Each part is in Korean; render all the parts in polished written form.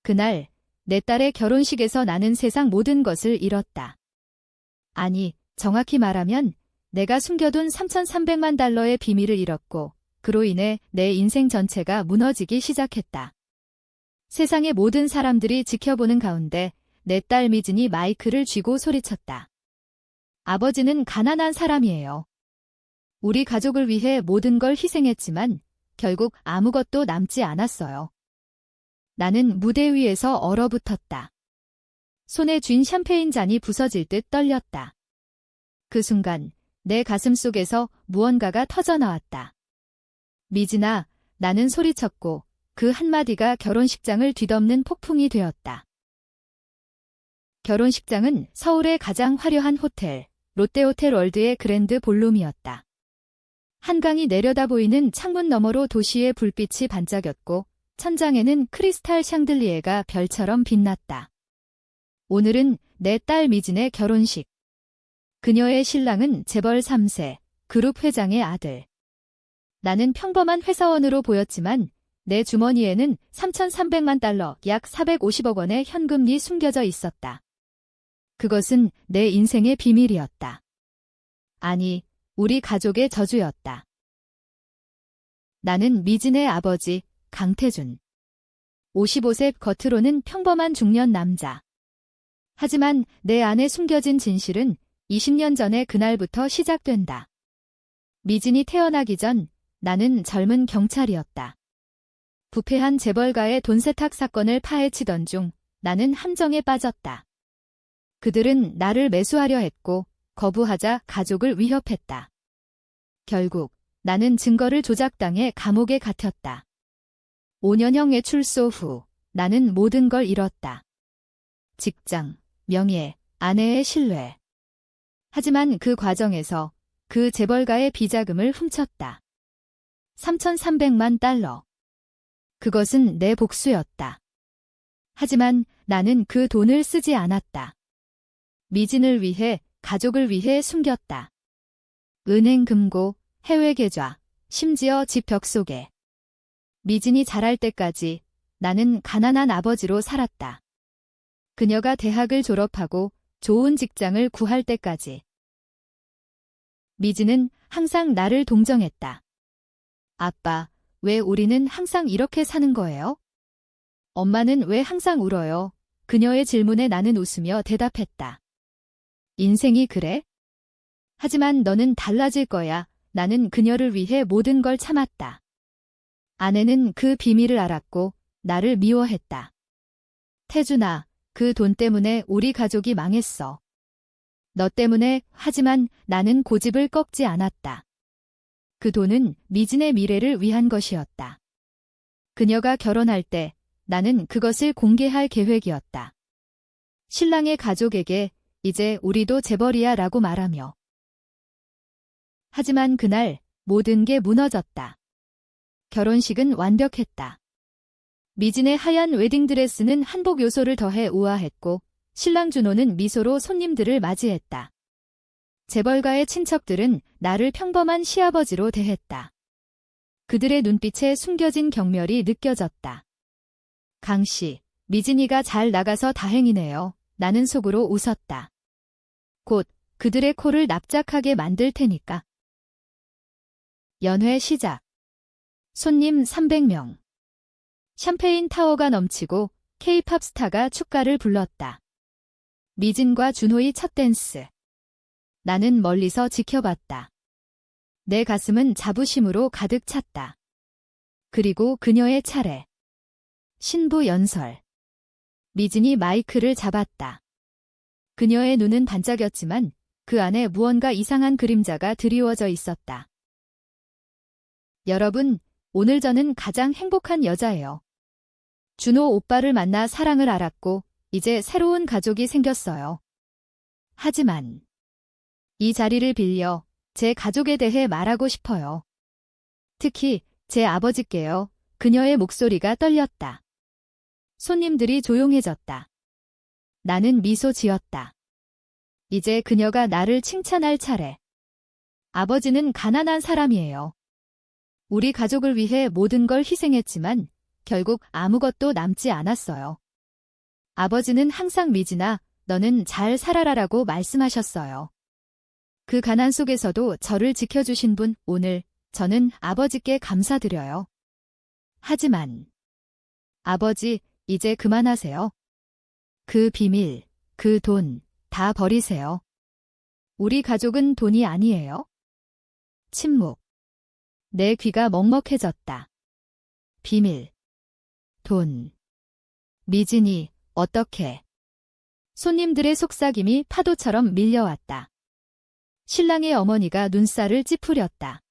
그날 내 딸의 결혼식에서 나는 세상 모든 것을 잃었다. 아니, 정확히 말하면 내가 숨겨둔 3,300만 달러의 비밀을 잃었고 그로 인해 내 인생 전체가 무너지기 시작했다. 세상의 모든 사람들이 지켜보는 가운데 내 딸 미진이 마이크를 쥐고 소리쳤다. 아버지는 가난한 사람이에요. 우리 가족을 위해 모든 걸 희생했지만 결국 아무것도 남지 않았어요. 나는 무대 위에서 얼어붙었다. 손에 쥔 샴페인 잔이 부서질 듯 떨렸다. 그 순간 내 가슴 속에서 무언가가 터져나왔다. 미진아, 나는 소리쳤고 그 한마디가 결혼식장을 뒤덮는 폭풍이 되었다. 결혼식장은 서울의 가장 화려한 호텔, 롯데호텔 월드의 그랜드 볼룸이었다. 한강이 내려다 보이는 창문 너머로 도시의 불빛이 반짝였고 천장에는 크리스탈 샹들리에가 별처럼 빛났다. 오늘은 내 딸 미진의 결혼식. 그녀의 신랑은 재벌 3세, 그룹 회장의 아들. 나는 평범한 회사원으로 보였지만 내 주머니에는 3,300만 달러, 약 450억 원의 현금이 숨겨져 있었다. 그것은 내 인생의 비밀이었다. 아니, 우리 가족의 저주였다. 나는 미진의 아버지, 강태준. 55세 겉으로는 평범한 중년 남자. 하지만 내 안에 숨겨진 진실은 20년 전의 그날부터 시작된다. 미진이 태어나기 전 나는 젊은 경찰이었다. 부패한 재벌가의 돈 세탁 사건을 파헤치던 중 나는 함정에 빠졌다. 그들은 나를 매수하려 했고 거부하자 가족을 위협했다. 결국 나는 증거를 조작당해 감옥에 갇혔다. 5년형의 출소 후 나는 모든 걸 잃었다. 직장, 명예, 아내의 신뢰. 하지만 그 과정에서 그 재벌가의 비자금을 훔쳤다. 3,300만 달러. 그것은 내 복수였다. 하지만 나는 그 돈을 쓰지 않았다. 미진을 위해, 가족을 위해 숨겼다. 은행 금고, 해외 계좌, 심지어 집 벽 속에. 미진이 자랄 때까지 나는 가난한 아버지로 살았다. 그녀가 대학을 졸업하고 좋은 직장을 구할 때까지. 미진은 항상 나를 동정했다. 아빠, 왜 우리는 항상 이렇게 사는 거예요? 엄마는 왜 항상 울어요? 그녀의 질문에 나는 웃으며 대답했다. 인생이 그래? 하지만 너는 달라질 거야. 나는 그녀를 위해 모든 걸 참았다. 아내는 그 비밀을 알았고 나를 미워했다. 태준아, 그 돈 때문에 우리 가족이 망했어. 너 때문에. 하지만 나는 고집을 꺾지 않았다. 그 돈은 미진의 미래를 위한 것이었다. 그녀가 결혼할 때 나는 그것을 공개할 계획이었다. 신랑의 가족에게 이제 우리도 재벌이야 라고 말하며. 하지만 그날 모든 게 무너졌다. 결혼식은 완벽했다. 미진의 하얀 웨딩드레스는 한복 요소를 더해 우아했고 신랑 준호는 미소로 손님들을 맞이했다. 재벌가의 친척들은 나를 평범한 시아버지로 대했다. 그들의 눈빛에 숨겨진 경멸이 느껴졌다. 강씨, 미진이가 잘 나가서 다행이네요. 나는 속으로 웃었다. 곧 그들의 코를 납작하게 만들 테니까. 연회 시작. 손님 300명. 샴페인 타워가 넘치고 K-팝 스타가 축가를 불렀다. 미진과 준호의 첫 댄스. 나는 멀리서 지켜봤다. 내 가슴은 자부심으로 가득 찼다. 그리고 그녀의 차례. 신부 연설. 미진이 마이크를 잡았다. 그녀의 눈은 반짝였지만 그 안에 무언가 이상한 그림자가 드리워져 있었다. 여러분, 오늘 저는 가장 행복한 여자예요. 준호 오빠를 만나 사랑을 알았고 이제 새로운 가족이 생겼어요. 하지만 이 자리를 빌려 제 가족에 대해 말하고 싶어요. 특히 제 아버지께요. 그녀의 목소리가 떨렸다. 손님들이 조용해졌다. 나는 미소 지었다. 이제 그녀가 나를 칭찬할 차례. 아버지는 가난한 사람이에요. 우리 가족을 위해 모든 걸 희생했지만 결국 아무것도 남지 않았어요. 아버지는 항상 미진아, 너는 잘 살아라라고 말씀하셨어요. 그 가난 속에서도 저를 지켜주신 분, 오늘 저는 아버지께 감사드려요. 하지만 아버지, 이제 그만하세요. 그 비밀, 그 돈, 다 버리세요. 우리 가족은 돈이 아니에요. 침묵. 내 귀가 먹먹해졌다. 비밀. 돈. 미진이, 어떻게. 손님들의 속삭임이 파도처럼 밀려왔다. 신랑의 어머니가 눈살을 찌푸렸다.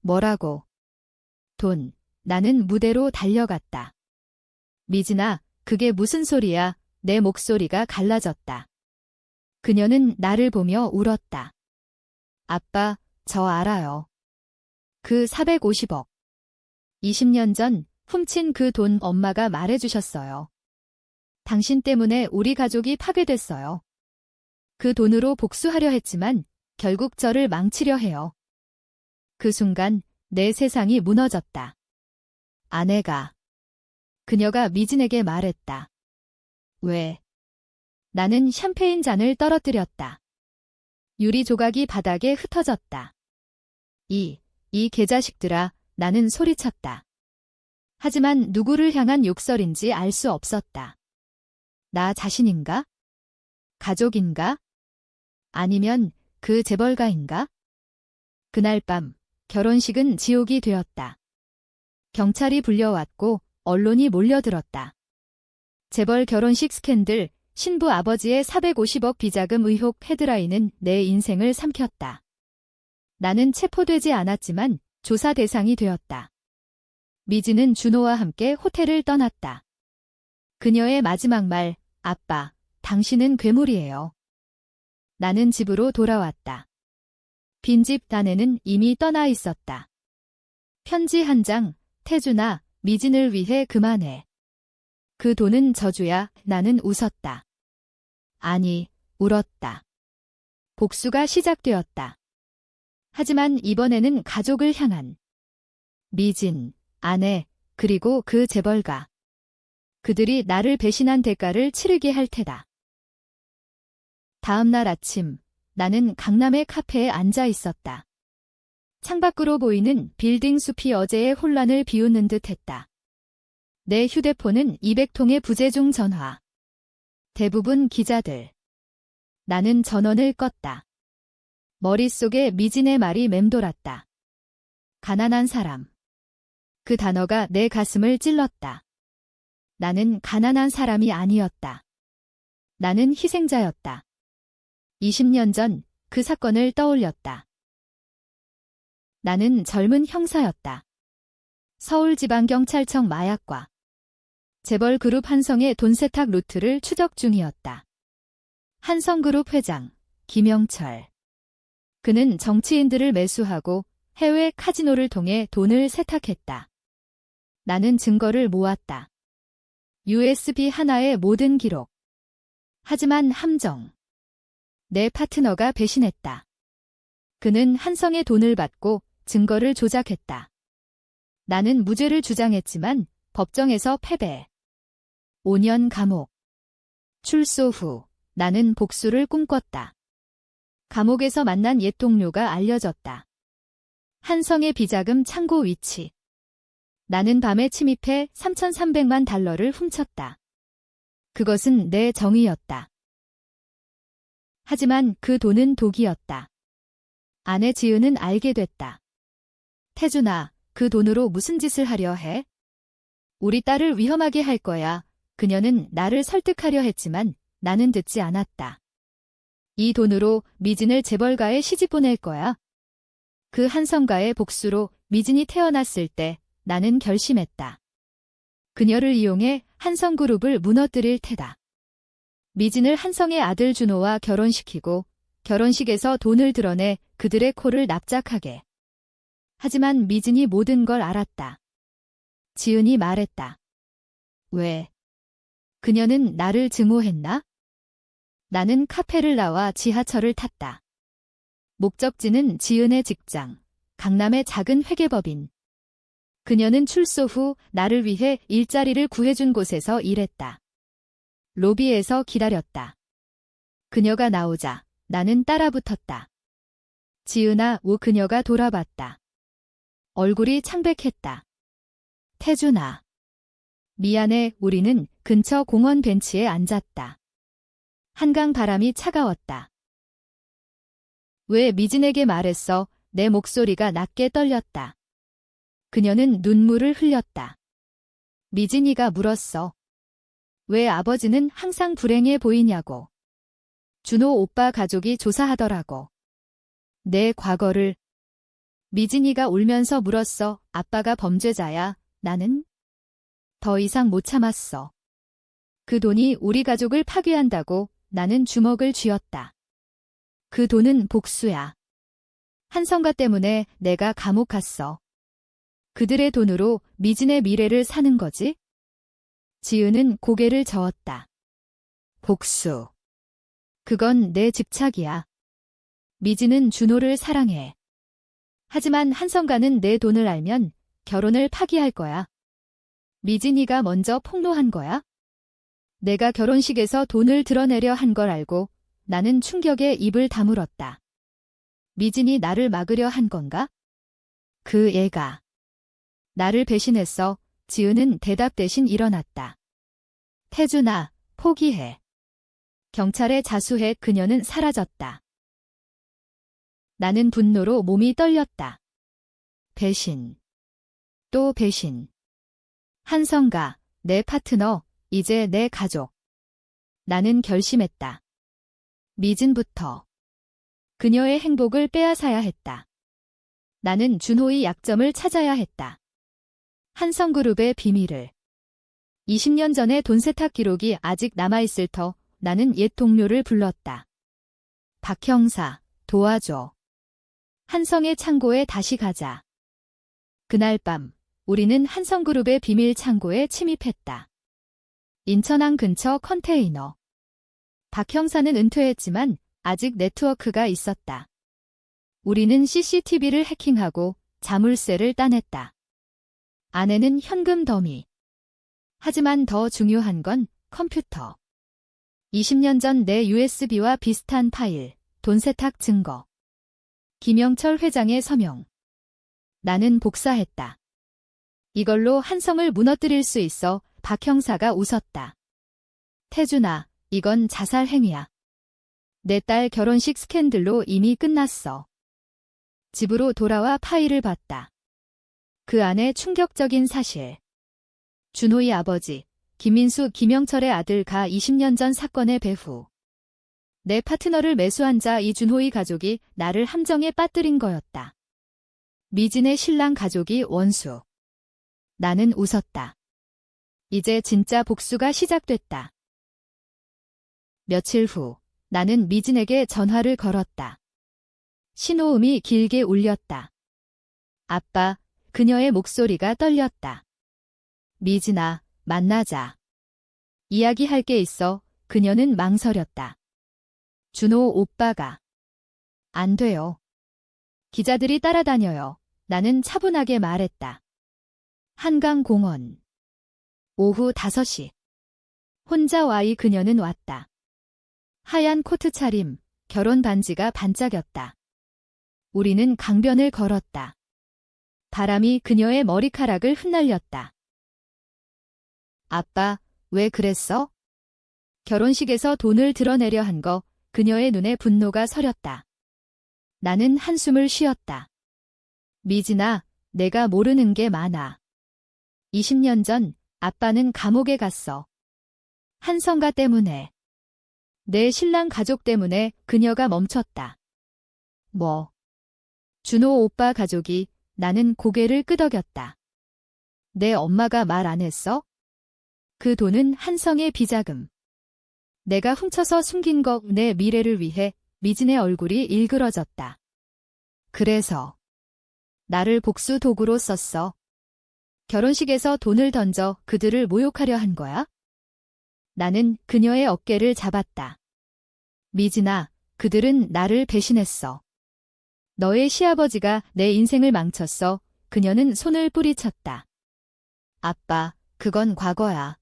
뭐라고? 돈. 나는 무대로 달려갔다. 미진아, 그게 무슨 소리야? 내 목소리가 갈라졌다. 그녀는 나를 보며 울었다. 아빠, 저 알아요. 그 450억. 20년 전 훔친 그 돈 엄마가 말해주셨어요. 당신 때문에 우리 가족이 파괴됐어요. 그 돈으로 복수하려 했지만 결국 저를 망치려 해요. 그 순간 내 세상이 무너졌다. 아내가. 그녀가 미진에게 말했다. 왜? 나는 샴페인 잔을 떨어뜨렸다. 유리 조각이 바닥에 흩어졌다. 이 개자식들아, 나는 소리쳤다. 하지만 누구를 향한 욕설인지 알 수 없었다. 나 자신인가? 가족인가? 아니면 그 재벌가인가? 그날 밤, 결혼식은 지옥이 되었다. 경찰이 불려왔고 언론이 몰려들었다. 재벌 결혼식 스캔들, 신부 아버지의 450억 비자금 의혹 헤드라인은 내 인생을 삼켰다. 나는 체포되지 않았지만 조사 대상이 되었다. 미진은 준호와 함께 호텔을 떠났다. 그녀의 마지막 말, 아빠, 당신은 괴물이에요. 나는 집으로 돌아왔다. 빈집 안에는 이미 떠나 있었다. 편지 한 장, 태준아, 미진을 위해 그만해. 그 돈은 저주야. 나는 웃었다. 아니, 울었다. 복수가 시작되었다. 하지만 이번에는 가족을 향한. 미진, 아내, 그리고 그 재벌가. 그들이 나를 배신한 대가를 치르게 할 테다. 다음 날 아침, 나는 강남의 카페에 앉아 있었다. 창밖으로 보이는 빌딩 숲이 어제의 혼란을 비웃는 듯 했다. 내 휴대폰은 200통의 부재중 전화. 대부분 기자들. 나는 전원을 껐다. 머릿속에 미진의 말이 맴돌았다. 가난한 사람. 그 단어가 내 가슴을 찔렀다. 나는 가난한 사람이 아니었다. 나는 희생자였다. 20년 전 그 사건을 떠올렸다. 나는 젊은 형사였다. 서울지방경찰청 마약과 재벌 그룹 한성의 돈 세탁 루트를 추적 중이었다. 한성그룹 회장 김영철. 그는 정치인들을 매수하고 해외 카지노를 통해 돈을 세탁했다. 나는 증거를 모았다. USB 하나의 모든 기록. 하지만 함정. 내 파트너가 배신했다. 그는 한성의 돈을 받고 증거를 조작했다. 나는 무죄를 주장했지만 법정에서 패배. 5년 감옥. 출소 후 나는 복수를 꿈꿨다. 감옥에서 만난 옛 동료가 알려졌다. 한성의 비자금 창고 위치. 나는 밤에 침입해 3,300만 달러를 훔쳤다. 그것은 내 정의였다. 하지만 그 돈은 독이었다. 아내 지은은 알게 됐다. 태준아, 그 돈으로 무슨 짓을 하려 해? 우리 딸을 위험하게 할 거야. 그녀는 나를 설득하려 했지만 나는 듣지 않았다. 이 돈으로 미진을 재벌가에 시집 보낼 거야. 그 한성가의 복수로 미진이 태어났을 때 나는 결심했다. 그녀를 이용해 한성그룹을 무너뜨릴 테다. 미진을 한성의 아들 준호와 결혼시키고 결혼식에서 돈을 드러내 그들의 코를 납작하게. 하지만 미진이 모든 걸 알았다. 지은이 말했다. 왜? 그녀는 나를 증오했나? 나는 카페를 나와 지하철을 탔다. 목적지는 지은의 직장, 강남의 작은 회계법인. 그녀는 출소 후 나를 위해 일자리를 구해준 곳에서 일했다. 로비에서 기다렸다. 그녀가 나오자 나는 따라붙었다. 지은아, 그녀가 돌아봤다. 얼굴이 창백했다. 태준아. 미안해. 우리는 근처 공원 벤치에 앉았다. 한강 바람이 차가웠다. 왜 미진에게 말했어? 내 목소리가 낮게 떨렸다. 그녀는 눈물을 흘렸다. 미진이가 물었어. 왜 아버지는 항상 불행해 보이냐고. 준호 오빠 가족이 조사하더라고. 내 과거를. 미진이가 울면서 물었어. 아빠가 범죄자야. 나는 더 이상 못 참았어. 그 돈이 우리 가족을 파괴한다고. 나는 주먹을 쥐었다. 그 돈은 복수야. 한성가 때문에 내가 감옥 갔어. 그들의 돈으로 미진의 미래를 사는 거지? 지은은 고개를 저었다. 복수. 그건 내 집착이야. 미진은 준호를 사랑해. 하지만 한성가는 내 돈을 알면 결혼을 파기할 거야. 미진이가 먼저 폭로한 거야? 내가 결혼식에서 돈을 드러내려 한 걸 알고 나는 충격에 입을 다물었다. 미진이 나를 막으려 한 건가? 그 애가 나를 배신했어. 지은은 대답 대신 일어났다. 태준아, 포기해. 경찰에 자수해. 그녀는 사라졌다. 나는 분노로 몸이 떨렸다. 배신. 또 배신. 한성가, 내 파트너, 이제 내 가족. 나는 결심했다. 미진부터. 그녀의 행복을 빼앗아야 했다. 나는 준호의 약점을 찾아야 했다. 한성그룹의 비밀을. 20년 전의 돈 세탁 기록이 아직 남아있을 터 나는 옛 동료를 불렀다. 박 형사, 도와줘. 한성의 창고에 다시 가자. 그날 밤 우리는 한성그룹의 비밀 창고에 침입했다. 인천항 근처 컨테이너. 박 형사는 은퇴했지만 아직 네트워크가 있었다. 우리는 CCTV를 해킹하고 자물쇠를 따냈다. 안에는 현금 더미. 하지만 더 중요한 건 컴퓨터. 20년 전 내 USB와 비슷한 파일, 돈 세탁 증거. 김영철 회장의 서명. 나는 복사했다. 이걸로 한성을 무너뜨릴 수 있어. 박 형사가 웃었다. 태준아, 이건 자살 행위야. 내 딸 결혼식 스캔들로 이미 끝났어. 집으로 돌아와 파일을 봤다. 그 안에 충격적인 사실. 준호의 아버지, 김민수 김영철의 아들 가 20년 전 사건의 배후. 내 파트너를 매수한 자 이준호의 가족이 나를 함정에 빠뜨린 거였다. 미진의 신랑 가족이 원수. 나는 웃었다. 이제 진짜 복수가 시작됐다. 며칠 후 나는 미진에게 전화를 걸었다. 신호음이 길게 울렸다. 아빠, 그녀의 목소리가 떨렸다. 미진아, 만나자. 이야기할 게 있어. 그녀는 망설였다. 준호 오빠가. 안 돼요. 기자들이 따라다녀요. 나는 차분하게 말했다. 한강공원. 오후 5시. 혼자 와이 그녀는 왔다. 하얀 코트 차림, 결혼 반지가 반짝였다. 우리는 강변을 걸었다. 바람이 그녀의 머리카락을 흩날렸다. 아빠, 왜 그랬어? 결혼식에서 돈을 드러내려 한 거. 그녀의 눈에 분노가 서렸다. 나는 한숨을 쉬었다. 미진아, 내가 모르는 게 많아. 20년 전 아빠는 감옥에 갔어. 한성가 때문에. 내 신랑 가족 때문에. 그녀가 멈췄다. 뭐? 준호 오빠 가족이. 나는 고개를 끄덕였다. 내 엄마가 말 안 했어? 그 돈은 한성의 비자금. 내가 훔쳐서 숨긴 거. 내 미래를 위해. 미진의 얼굴이 일그러졌다. 그래서 나를 복수 도구로 썼어. 결혼식에서 돈을 던져 그들을 모욕하려 한 거야? 나는 그녀의 어깨를 잡았다. 미진아, 그들은 나를 배신했어. 너의 시아버지가 내 인생을 망쳤어. 그녀는 손을 뿌리쳤다. 아빠, 그건 과거야.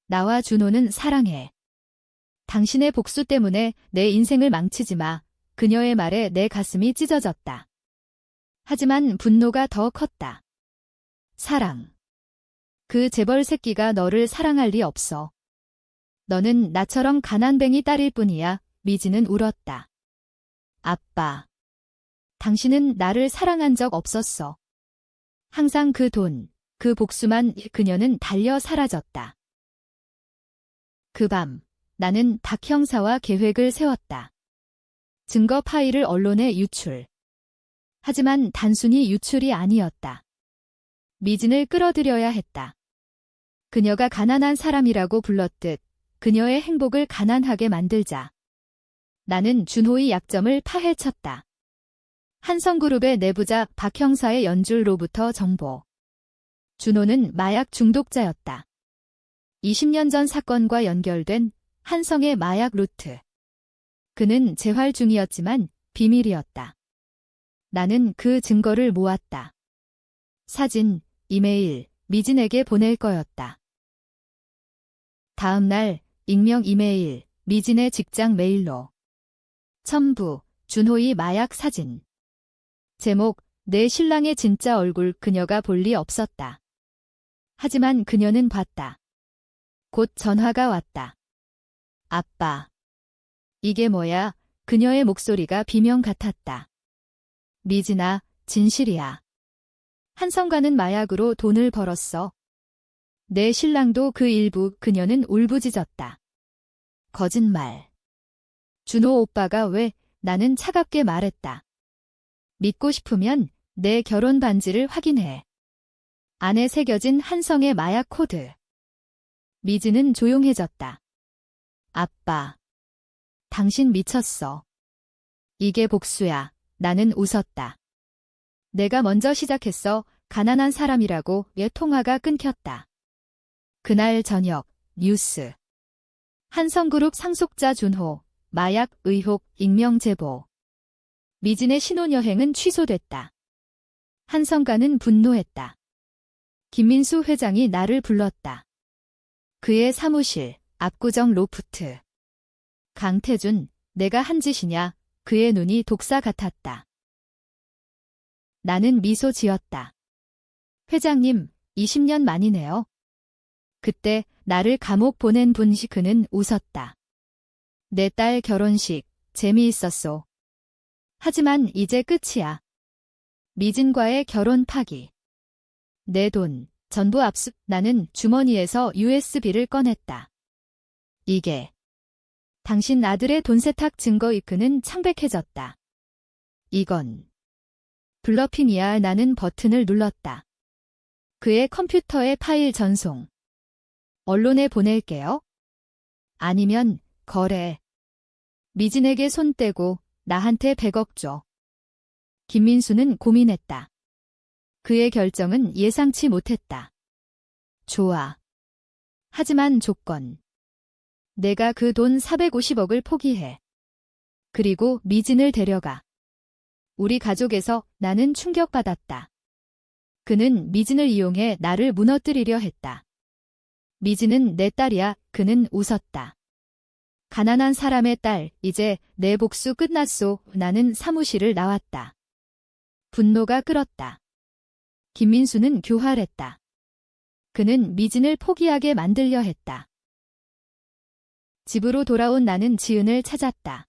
나와 준호는 사랑해. 당신의 복수 때문에 내 인생을 망치지 마. 그녀의 말에 내 가슴이 찢어졌다. 하지만 분노가 더 컸다. 사랑. 그 재벌 새끼가 너를 사랑할 리 없어. 너는 나처럼 가난뱅이 딸일 뿐이야. 미지는 울었다. 아빠. 당신은 나를 사랑한 적 없었어. 항상 그 돈, 그 복수만. 그녀는 달려 사라졌다. 그 밤, 나는 박 형사와 계획을 세웠다. 증거 파일을 언론에 유출. 하지만 단순히 유출이 아니었다. 미진을 끌어들여야 했다. 그녀가 가난한 사람이라고 불렀듯 그녀의 행복을 가난하게 만들자. 나는 준호의 약점을 파헤쳤다. 한성그룹의 내부자 박 형사의 연줄로부터 정보. 준호는 마약 중독자였다. 20년 전 사건과 연결된 한성의 마약 루트. 그는 재활 중이었지만 비밀이었다. 나는 그 증거를 모았다. 사진, 이메일, 미진에게 보낼 거였다. 다음 날 익명 이메일, 미진의 직장 메일로. 첨부, 준호의 마약 사진. 제목, 내 신랑의 진짜 얼굴. 그녀가 볼 리 없었다. 하지만 그녀는 봤다. 곧 전화가 왔다. 아빠. 이게 뭐야? 그녀의 목소리가 비명 같았다. 미진아, 진실이야. 한성과는 마약으로 돈을 벌었어. 내 신랑도 그 일부. 그녀는 울부짖었다. 거짓말. 준호 오빠가 왜? 나는 차갑게 말했다. 믿고 싶으면 내 결혼 반지를 확인해. 안에 새겨진 한성의 마약 코드. 미진은 조용해졌다. 아빠. 당신 미쳤어. 이게 복수야. 나는 웃었다. 내가 먼저 시작했어. 가난한 사람이라고. 의 통화가 끊겼다. 그날 저녁, 뉴스. 한성그룹 상속자 준호, 마약 의혹, 익명 제보. 미진의 신혼여행은 취소됐다. 한성가는 분노했다. 김민수 회장이 나를 불렀다. 그의 사무실, 압구정 로프트. 강태준, 내가 한 짓이냐? 그의 눈이 독사 같았다. 나는 미소 지었다. 회장님, 20년 만이네요. 그때 나를 감옥 보낸 분시. 그는 웃었다. 내 딸 결혼식, 재미있었소. 하지만 이제 끝이야. 미진과의 결혼 파기. 내 돈, 전부 압수. 나는 주머니에서 USB를 꺼냈다. 이게 당신 아들의 돈 세탁 증거. 그는 창백해졌다. 이건 블러핑이야. 나는 버튼을 눌렀다. 그의 컴퓨터에 파일 전송. 언론에 보낼게요. 아니면 거래. 미진에게 손 떼고 나한테 100억 줘. 김민수는 고민했다. 그의 결정은 예상치 못했다. 좋아. 하지만 조건. 내가 그 돈 450억을 포기해. 그리고 미진을 데려가. 우리 가족에서. 나는 충격받았다. 그는 미진을 이용해 나를 무너뜨리려 했다. 미진은 내 딸이야. 그는 웃었다. 가난한 사람의 딸. 이제 내 복수 끝났소. 나는 사무실을 나왔다. 분노가 끓었다. 김민수는 교활했다. 그는 미진을 포기하게 만들려 했다. 집으로 돌아온 나는 지은을 찾았다.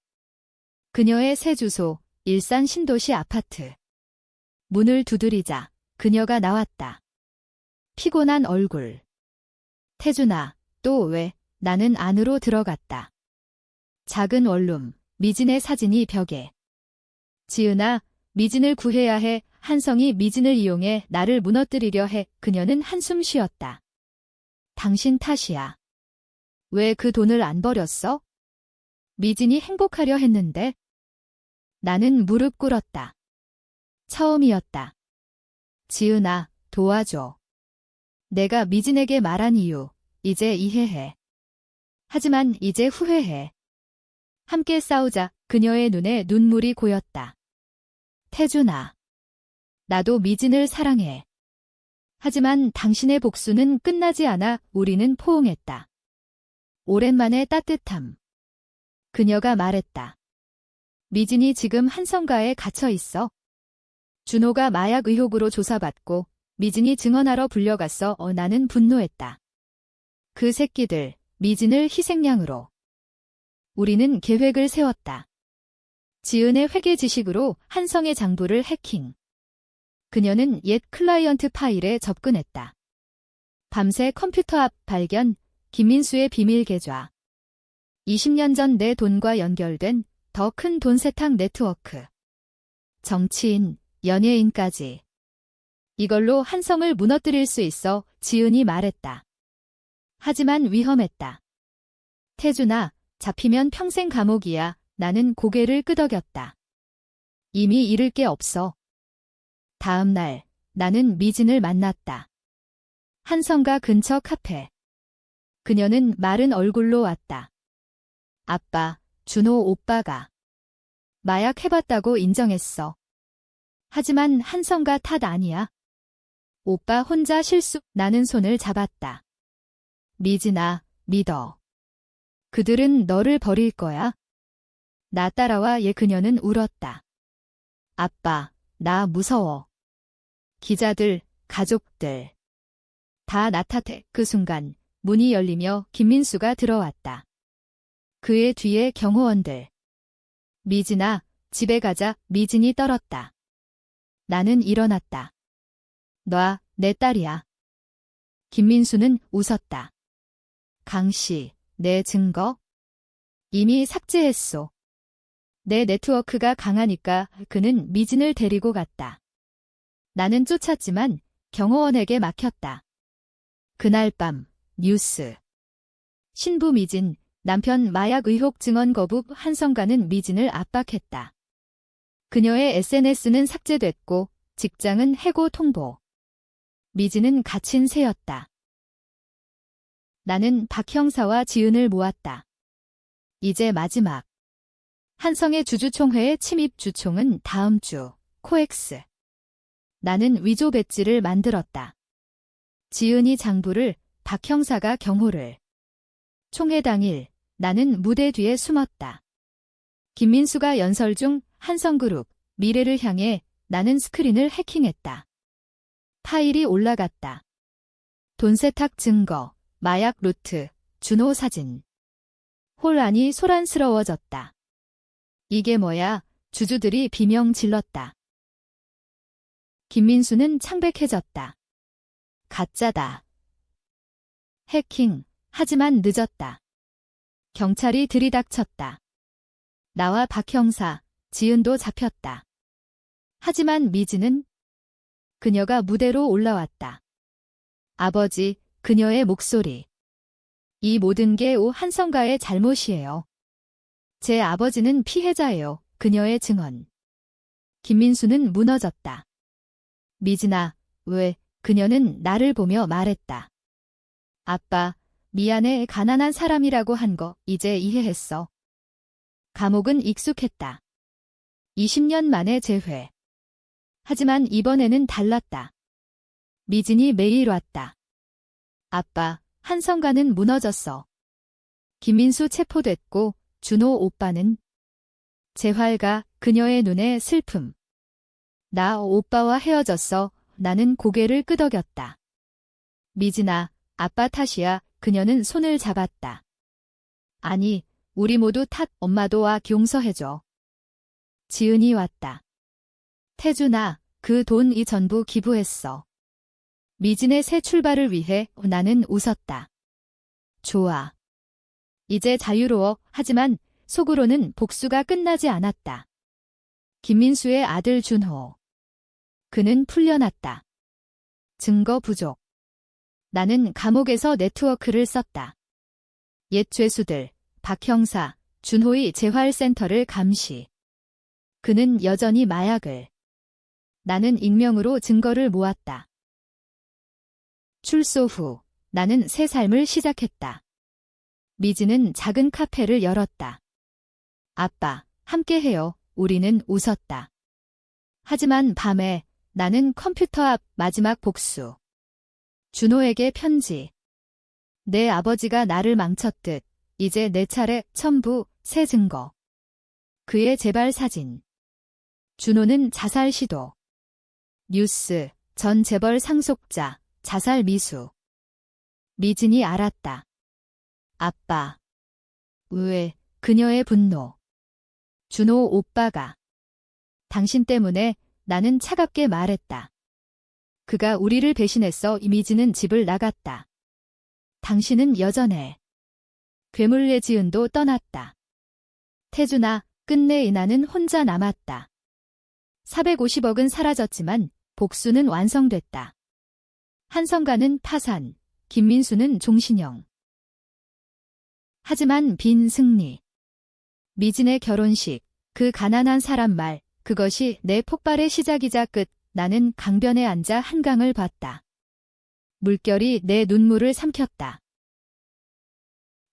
그녀의 새 주소, 일산 신도시 아파트. 문을 두드리자 그녀가 나왔다. 피곤한 얼굴. 태준아, 또 왜? 나는 안으로 들어갔다. 작은 원룸, 미진의 사진이 벽에. 지은아, 미진을 구해야 해. 한성이 미진을 이용해 나를 무너뜨리려 해. 그녀는 한숨 쉬었다. 당신 탓이야. 왜 그 돈을 안 버렸어? 미진이 행복하려 했는데. 나는 무릎 꿇었다. 처음이었다. 지은아, 도와줘. 내가 미진에게 말한 이유, 이제 이해해. 하지만 이제 후회해. 함께 싸우자. 그녀의 눈에 눈물이 고였다. 태준아. 나도 미진을 사랑해. 하지만 당신의 복수는 끝나지 않아. 우리는 포옹했다. 오랜만에 따뜻함. 그녀가 말했다. 미진이 지금 한성가에 갇혀 있어. 준호가 마약 의혹으로 조사받고 미진이 증언하러 불려갔어. 나는 분노했다. 그 새끼들, 미진을 희생양으로. 우리는 계획을 세웠다. 지은의 회계 지식으로 한성의 장부를 해킹. 그녀는 옛 클라이언트 파일에 접근했다. 밤새 컴퓨터 앞 발견, 김민수의 비밀 계좌. 20년 전 내 돈과 연결된 더 큰 돈 세탁 네트워크. 정치인, 연예인까지. 이걸로 한성을 무너뜨릴 수 있어. 지은이 말했다. 하지만 위험했다. 태준아, 잡히면 평생 감옥이야. 나는 고개를 끄덕였다. 이미 잃을 게 없어. 다음 날, 나는 미진을 만났다. 한성가 근처 카페. 그녀는 마른 얼굴로 왔다. 아빠, 준호 오빠가 마약 해봤다고 인정했어. 하지만 한성가 탓 아니야. 오빠 혼자 실수. 나는 손을 잡았다. 미진아, 믿어. 그들은 너를 버릴 거야. 나 따라와. 그녀는 울었다. 아빠, 나 무서워. 기자들, 가족들. 다 나탓해. 그 순간 문이 열리며 김민수가 들어왔다. 그의 뒤에 경호원들. 미진아, 집에 가자. 미진이 떨었다. 나는 일어났다. 놔, 내 딸이야. 김민수는 웃었다. 강씨, 내 증거? 이미 삭제했소. 내 네트워크가 강하니까. 그는 미진을 데리고 갔다. 나는 쫓았지만 경호원에게 막혔다. 그날 밤, 뉴스. 신부 미진, 남편 마약 의혹 증언 거부. 한성가는 미진을 압박했다. 그녀의 SNS는 삭제됐고 직장은 해고 통보. 미진은 갇힌 새였다. 나는 박 형사와 지은을 모았다. 이제 마지막. 한성의 주주총회의 침입 주총은 다음 주. 코엑스. 나는 위조 배지를 만들었다. 지은이 장부를, 박 형사가 경호를. 총회 당일, 나는 무대 뒤에 숨었다. 김민수가 연설 중 한성그룹, 미래를 향해. 나는 스크린을 해킹했다. 파일이 올라갔다. 돈 세탁 증거, 마약 루트, 준호 사진. 홀 안이 소란스러워졌다. 이게 뭐야? 주주들이 비명 질렀다. 김민수는 창백해졌다. 가짜다. 해킹. 하지만 늦었다. 경찰이 들이닥쳤다. 나와 박 형사, 지은도 잡혔다. 하지만 미진은? 그녀가 무대로 올라왔다. 아버지, 그녀의 목소리. 이 모든 게 한성가의 잘못이에요. 제 아버지는 피해자예요. 그녀의 증언. 김민수는 무너졌다. 미진아, 왜? 그녀는 나를 보며 말했다. 아빠, 미안해. 가난한 사람이라고 한 거 이제 이해했어. 감옥은 익숙했다. 20년 만에 재회. 하지만 이번에는 달랐다. 미진이 매일 왔다. 아빠, 한성가는 무너졌어. 김민수 체포됐고 준호 오빠는? 재활가. 그녀의 눈에 슬픔. 나 오빠와 헤어졌어. 나는 고개를 끄덕였다. 미진아, 아빠 탓이야. 그녀는 손을 잡았다. 아니, 우리 모두 탓. 엄마도 와 용서해줘. 지은이 왔다. 태준아, 그 돈이 전부 기부했어. 미진의 새 출발을 위해. 나는 웃었다. 좋아. 이제 자유로워. 하지만 속으로는 복수가 끝나지 않았다. 김민수의 아들 준호. 그는 풀려났다. 증거 부족. 나는 감옥에서 네트워크를 썼다. 옛 죄수들, 박 형사, 준호의 재활센터를 감시. 그는 여전히 마약을. 나는 익명으로 증거를 모았다. 출소 후, 나는 새 삶을 시작했다. 미진은 작은 카페를 열었다. 아빠, 함께해요. 우리는 웃었다. 하지만 밤에 나는 컴퓨터 앞 마지막 복수. 준호에게 편지. 내 아버지가 나를 망쳤듯 이제 내 차례. 첨부, 새 증거. 그의 재발 사진. 준호는 자살 시도. 뉴스, 전 재벌 상속자, 자살 미수. 미진이 알았다. 아빠. 왜, 그녀의 분노. 준호 오빠가. 당신 때문에 나는 차갑게 말했다. 그가 우리를 배신했어. 미진은 집을 나갔다. 당신은 여전해. 괴물의 지은도 떠났다. 태준아, 끝내 이나는 혼자 남았다. 450억은 사라졌지만 복수는 완성됐다. 한성가는 파산, 김민수는 종신형. 하지만 빈 승리. 미진의 결혼식, 그 가난한 사람 말, 그것이 내 폭발의 시작이자 끝. 나는 강변에 앉아 한강을 봤다. 물결이 내 눈물을 삼켰다.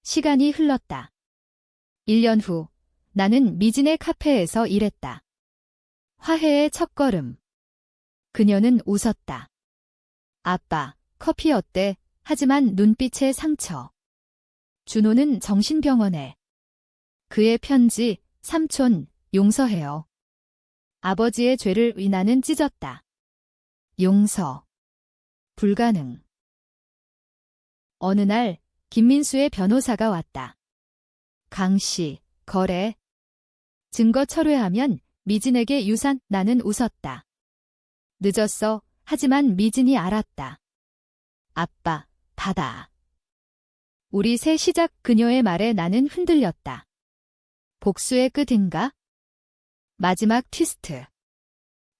시간이 흘렀다. 1년 후, 나는 미진의 카페에서 일했다. 화해의 첫걸음. 그녀는 웃었다. 아빠, 커피 어때? 하지만 눈빛에 상처. 준호는 정신병원에. 그의 편지, 삼촌, 용서해요. 아버지의 죄를 나는 찢었다. 용서. 불가능. 어느 날 김민수의 변호사가 왔다. 강 씨, 거래. 증거 철회하면 미진에게 유산. 나는 웃었다. 늦었어. 하지만 미진이 알았다. 아빠, 받아. 우리 새 시작. 그녀의 말에 나는 흔들렸다. 복수의 끝인가? 마지막 트위스트.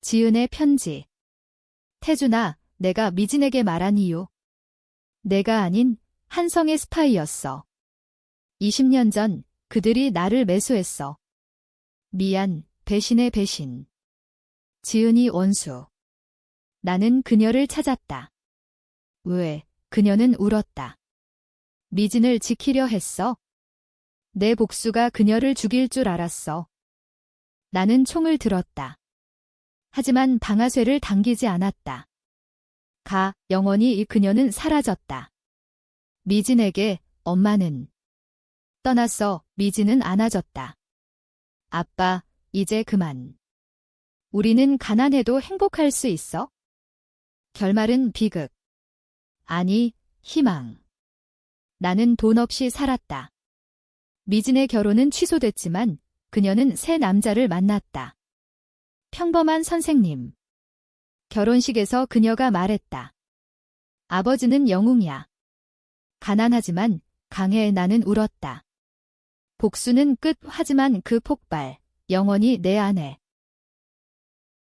지은의 편지. 태준아, 내가 미진에게 말한 이유. 내가 아닌 한성의 스파이였어. 20년 전 그들이 나를 매수했어. 미안, 배신의 배신. 지은이 원수. 나는 그녀를 찾았다. 왜? 그녀는 울었다. 미진을 지키려 했어. 내 복수가 그녀를 죽일 줄 알았어. 나는 총을 들었다. 하지만 방아쇠를 당기지 않았다. 가, 영원히 그녀는 사라졌다. 미진에게 엄마는 떠났어. 미진은 안아줬다. 아빠, 이제 그만. 우리는 가난해도 행복할 수 있어? 결말은 비극. 아니, 희망. 나는 돈 없이 살았다. 미진의 결혼은 취소됐지만 그녀는 새 남자를 만났다. 평범한 선생님. 결혼식에서 그녀가 말했다. 아버지는 영웅이야. 가난하지만 강해. 나는 울었다. 복수는 끝. 하지만 그 폭발, 영원히 내 안에.